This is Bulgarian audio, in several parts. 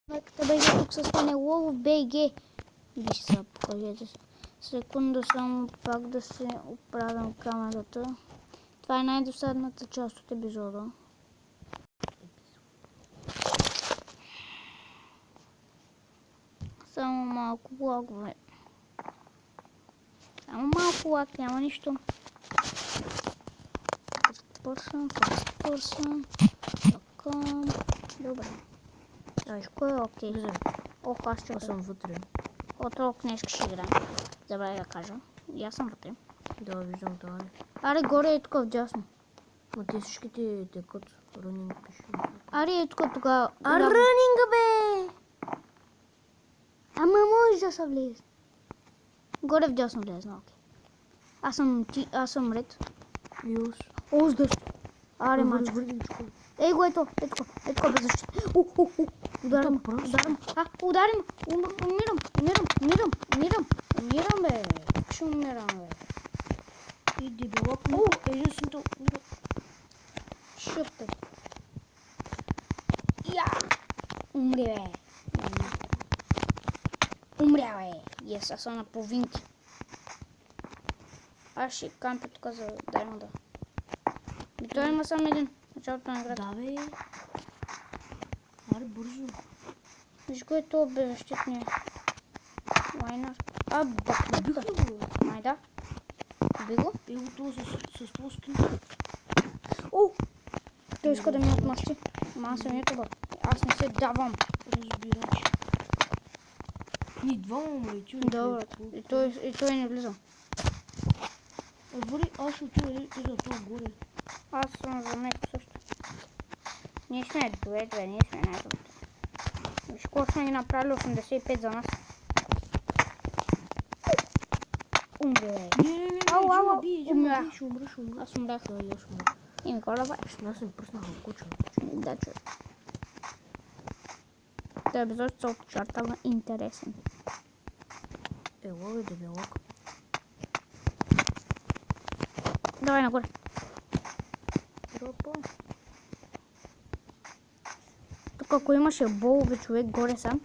Нека БГ тук с мен е Лов БГ. Виж сега, покажете се. Секунда само пак да се оправям камерата. Това е най-досадната част от епизода. Само малко лагове. Само малко лаг, няма нищо. Пърсън. Така. Добре. Всичко е окей. Ох, аз че съм вътре. От книжка ще играем. Забравя да кажа. И аз съм вътре. Да, виждам това. Аре, горе е тук вдясно. Ма те всичките текат. Рънинг пише. Аре, е тук тогава. А рънинга бе! Ама може да се влезе. Горе вдясно влезна, окей. Аз съм ред. Юс. О, с дъжд. Аре, мачка. Ей го, ето без защита. Ударам. Умирам, бе. Ще умирам, бе. И дебелок. Единственото. Шъпте. Я! Умри, бе. Умря, бе. Ес, аз съм на половинки. Аз ще кампя тук за даймонда. И той има само един. Началото на играта. Да, бе. Аре, бързо. Виж го е това беззащитния. Лайнер. Да, Убих ли го? май да. Уби го. И го това с плоски. Той иска да ми отмъсти. Ама аз съм ютубър. Аз не се давам. Разбирач. Ни двама умречи. Добре. И той не влиза. Вали, аз ще отида и за това горе. Аз съм за меко също. Ние сме две, ние сме най-добрите. Виж колко сме ги направили 85 за нас. Умре, бе. Не, Ау, умря. Ще умра. Аз умрях. Да, и аз умря. И Никола бе. Аз съм пръснаха куча. Да, човек. Той епизод се очертава интересен. Ело е дебелок. Давай нагоре. Тропа. Тук ако имаше болове човек горе сам,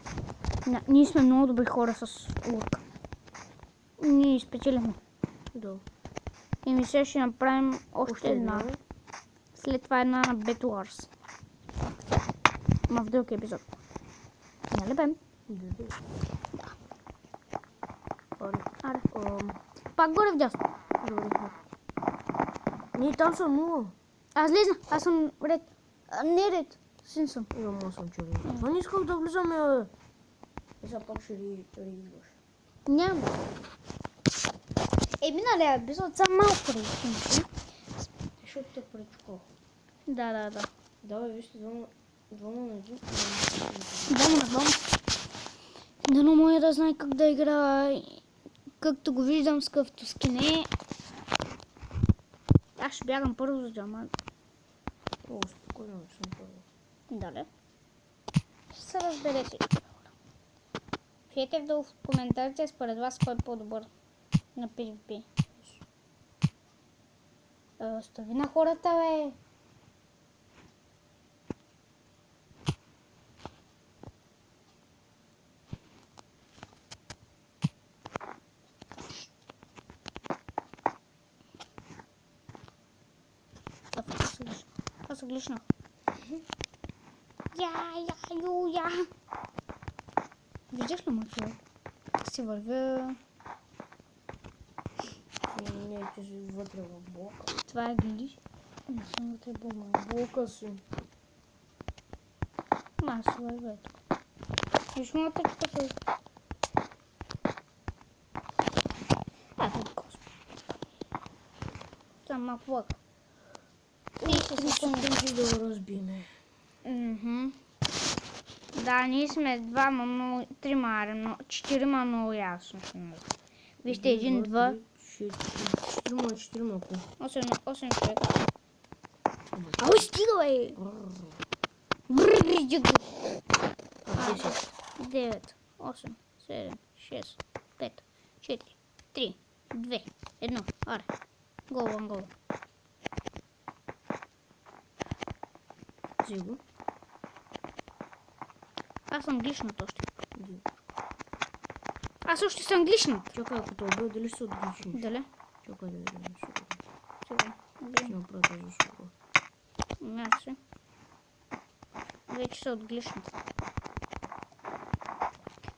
ние сме много добри хора с лук. Ние спечелихме. Да. И ми сега ще направим още една. След това една на Battle Wars. Ма в дълги епизод. Нали бе? Да. Аре. Пак горе вдясно. Добре. Не, там съм нула. Аз лизна. Аз съм ред. Не ред. Син съм. Ама съм чули. Това не исках да влизаме, бе. И сега пак ще рейдваш. Няма. Миналия епизод са малко рейдваш. Защото те пречко. Да. Да, бе, вижте, двама на един. Двама. Дано моя да знае как да игра. Както го виждам с къвто скине. Аз ще бягам първо за джама. О, спокойно, съм първо. Дале. Ще се разбере си. Пишете в коментарите според вас кой е по-добър на PvP. Остави на хората, бе. Това се глишна. Я. Виждаш ли ме човек? Си вървя. Не, че си вътре в блока. Това е глиш. Не съм вътре в Блока си. Аз си вървя тук. Виж моята чука се. Господи. Това малко лък. 30 секунди да разбиме. Да, ние сме двама, но трима, четирима много ясно. Вижте, един, два. Четирима, ако. 8 човека. Ой, стига, бе! 9, 8, 7, 6, 5, 4, 3, 2, 1. Аре. Гол. Зиго. Аз съм глишнат още. Иди. Аз още съм глишнат. Чакай, ако те убия, дали ще се отгличиш? Дали? Чакай да видим. Сега. Ще направя тази услуга. Мерси. Вече се отглишнат.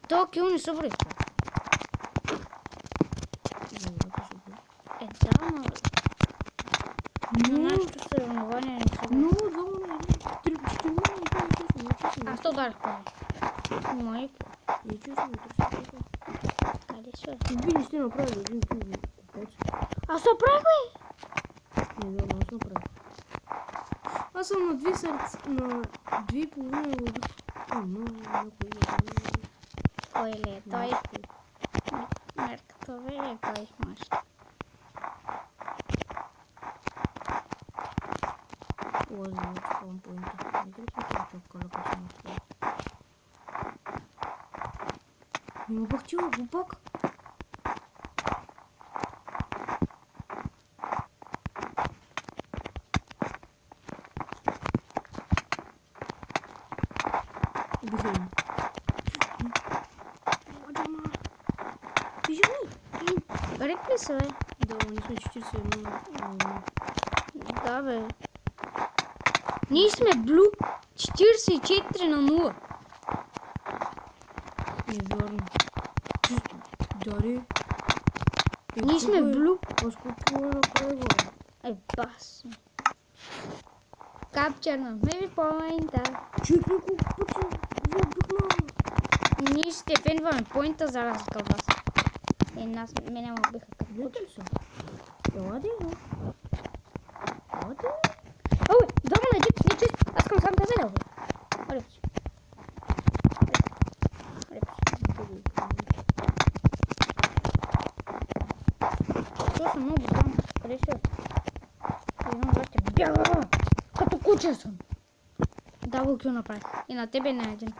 Това кил не са връзка. Да, но... На нашето съревнование не са Но, връзка. двама на един. 4 Аз те ударих първо. Мои по. Не честно, честно. Къде са? Вие не сте направили един купец. Аз се правих, бе! Не вярно, аз направих. Аз съм на 2 сърца, на 2,5 лови. Кой ли е той? Мерката ви е кой имаш? Лази, чакавам поинта. Не трябва да чакам калака си на това. Не ме бахтила, глупак. Убегай. Пижами. Рек ли са, бе? Да, ние сме 41. Да, бе. Ние сме блу 44 на 0. Невярно. Дари. Ние сме блу. Аз колко е направила? Ай, бас. Capture на maybe point. Човек няколко пъти забихна. Ние ще фенваме поинта за разлика от вас. Нас мене ме убиха като Гледате ли са? Ела да има. Ела да има. Ой, дома на джип, не чест. Аз към сам казал, бе. Олепс. Това съм много там. Къде ще? Имам зате. Бяга! Като куче съм. Дабл кил направих. И на тебе не е един.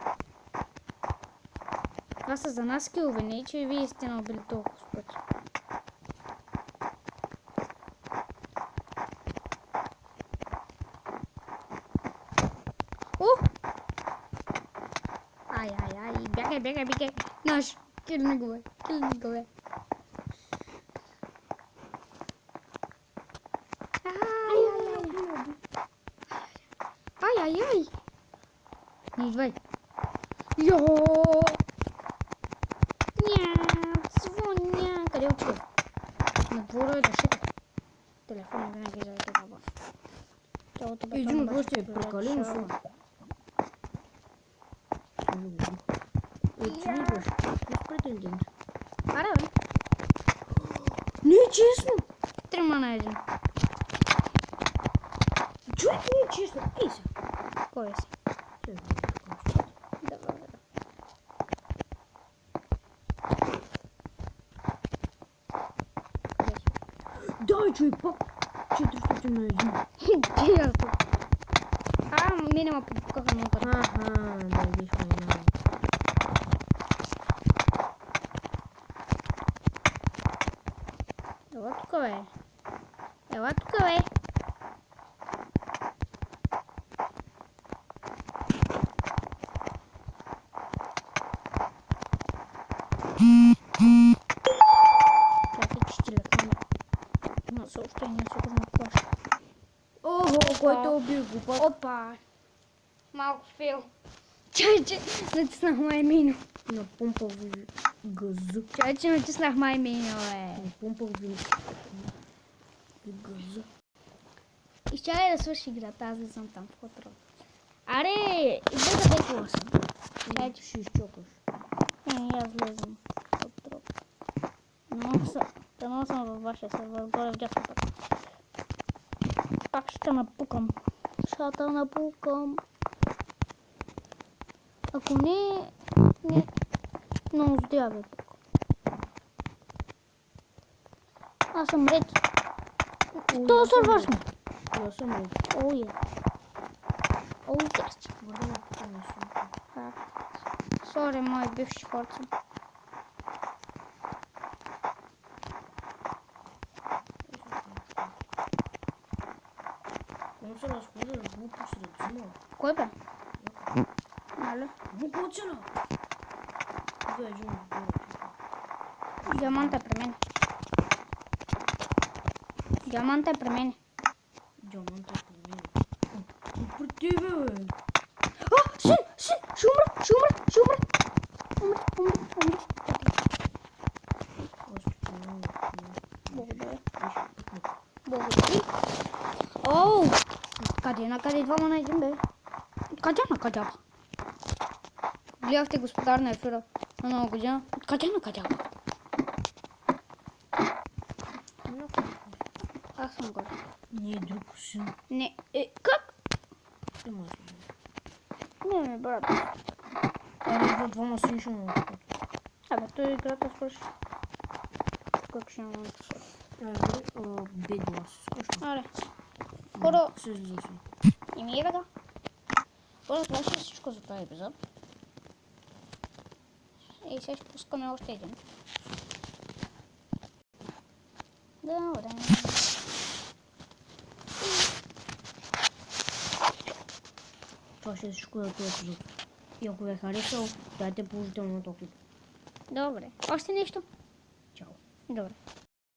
Това са за нас килове, не че вие сте набили толкова с пъти. Ай, бягай. Наш, килни го, бе. Ай. Не идвай. Йо! Звоня. Къде отива? На двора е да шика. Телефона винаги за да това. Цялото бе. Един от гостите е прекалено шум. Ти не идваш. Не с претендент. Аре, бе. Не е честно. 3 на 1. Човек не е честно. Ей се. Кой е си? Да. Дай, човек, пак 400 на 1. Директно. Мене ме попукаха много. Да идеш ме. Ела тук, бе. Чакай, че телефона на съобщение сигурно плаща. Охо, който е убил глупак. Опа! Малко фейл. Че натиснах май меню. На помпав газа. Че натиснах май меню, бе. На помпав газа. Изчакай да свърши играта, аз не съм там в контрол. Аре, иди да бе съм. Дай ти ще изчокаш. Аз влезам в контрол. Дано съм във вашия сервер, горе в дясно пък. Пак ще напукам. Ако не... Много злия бе пук. Аз съм ред. То сервер сме. Аз съм ред. Оу, yes. Върна на това нещо. Сори, мой бивши хорца. Он се разхожда глупо сред зима. Кой бе? Нали? Глупо оцело. Вече му Диаманта е при мен. Диаманта е при мен. Диаманта е при мен. При тебе, бе. А, син! Ще умра! Умра. Благодаря. Благодаря. Оу! Накъде двама на един, бе? Къде? Гледахте господар на ефира на нова година? Къде? Аз съм горе. Не, друг син. Не, как? Има си. Не, брат. Аре, двама син ще му. Абе, той играта свърши. Как ще му свърши? Бедла, скучно. Аре. Хора, Се излиза си. и ми е така. Хора, това ще е всичко за този епизод. И сега ще пускаме още един. Добре. Това ще е всичко за този епизод. И ако ви е харесал, дайте положително отклик. Добре. Още нещо? Чао. Добре.